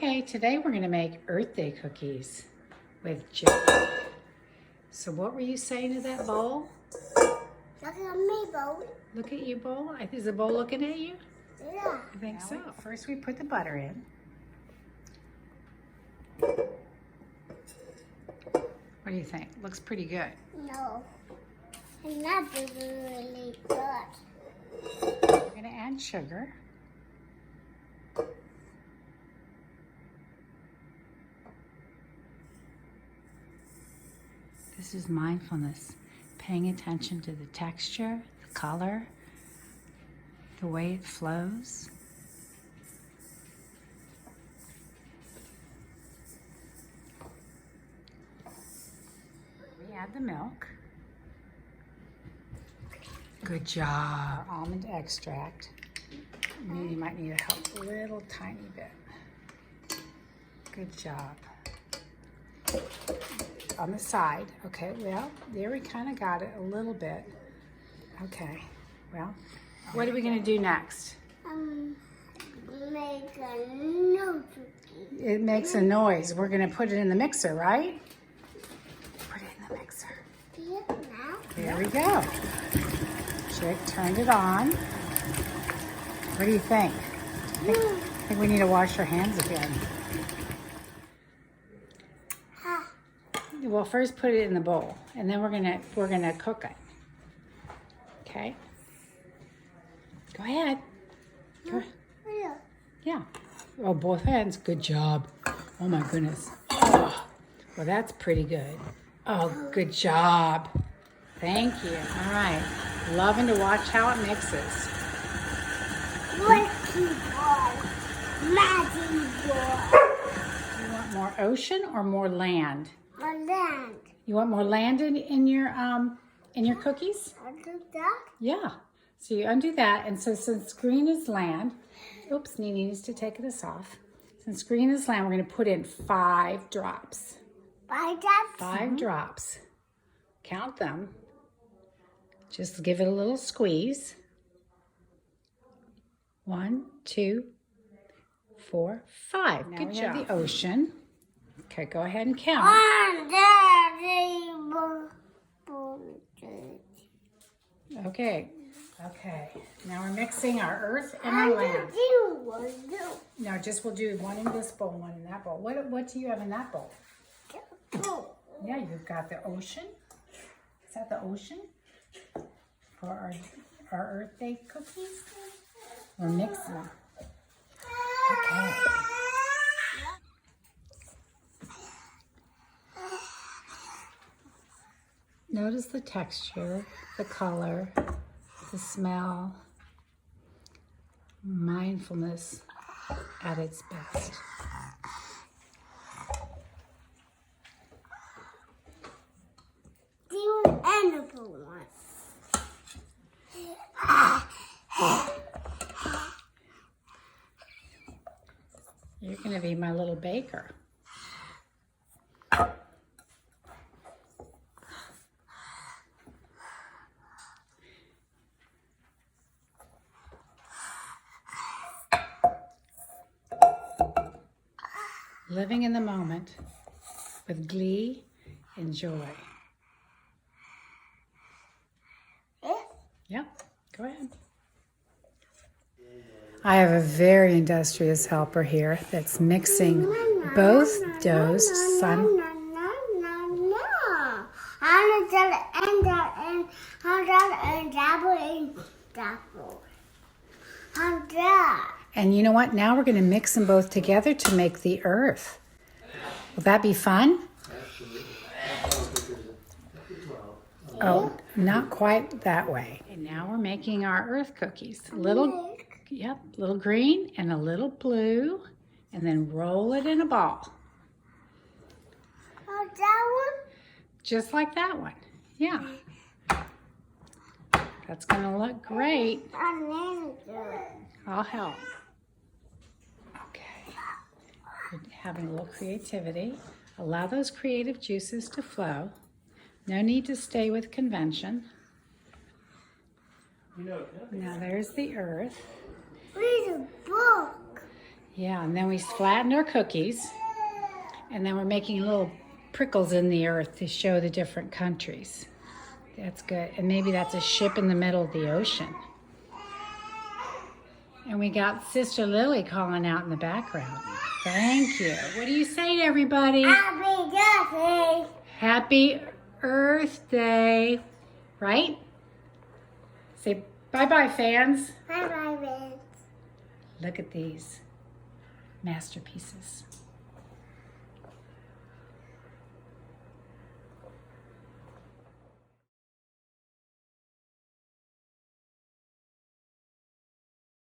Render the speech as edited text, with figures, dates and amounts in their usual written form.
Okay, today we're going to make Earth Day cookies with jelly. So what were you saying to that bowl? Look at me, bowl. Look at you, bowl. Is the bowl looking at you? Yeah. I think so. First we put the butter in. What do you think? Looks pretty good. No, it's not really good. We're going to add sugar. This is mindfulness, paying attention to the texture, the color, the way it flows. We add the milk. Good job. Almond extract. You might need to help a little tiny bit. Good job. On the side. Okay, well, there we kind of got it a little bit. Okay, well, what are we going to do next? Make a new cookie. It makes a noise. We're going to put it in the mixer, right? Put it in the mixer. Yeah, now. There we go. Chick turned it on. What do you think? I think we need to wash our hands again. Well, first put it in the bowl, and then we're gonna cook it. Okay. Go ahead. Yeah. Yeah. Oh, both hands. Good job. Oh my goodness. Oh, well, that's pretty good. Oh, good job. Thank you. All right. Loving to watch how it mixes. Lucky boy. Magic boy. You want more ocean or more land? My land. You want more land in your cookies? I do that. Yeah. So you undo that, and so since green is land, oops, Nene needs to take this off. Since green is land, we're going to put in 5 drops. 5 drops? 5 drops. Count them. Just give it a little squeeze. 1, 2, 4, 5. Now Good job. The ocean. Okay, go ahead and count. Okay. Okay. Now we're mixing our earth and our land. No, just we'll do one in this bowl, one in that bowl. What do you have in that bowl? Yeah, you've got the ocean. Is that the ocean? For our Earth Day cookies? We're mixing them. Okay. Notice the texture, the color, the smell. Mindfulness at its best. Do an animal one. You're going to be my little baker. Living in the moment with glee and joy. Yep, go ahead. I have a very industrious helper here that's mixing both doughs. And you know what? Now we're going to mix them both together to make the earth. Will that be fun? Oh, not quite that way. And now we're making our earth cookies. Little green and a little blue. And then roll it in a ball. Oh, that one? Just like that one. Yeah. That's going to look great. I'll help. Okay. You're having a little creativity. Allow those creative juices to flow. No need to stay with convention. Now there's the earth. Read a book. Yeah, and then we flattened our cookies. And then we're making little prickles in the earth to show the different countries. That's good. And maybe that's a ship in the middle of the ocean. And we got Sister Lily calling out in the background. Thank you. What do you say to everybody? Happy birthday. Happy Earth Day. Right? Say bye-bye, fans. Bye-bye, Vince. Look at these masterpieces.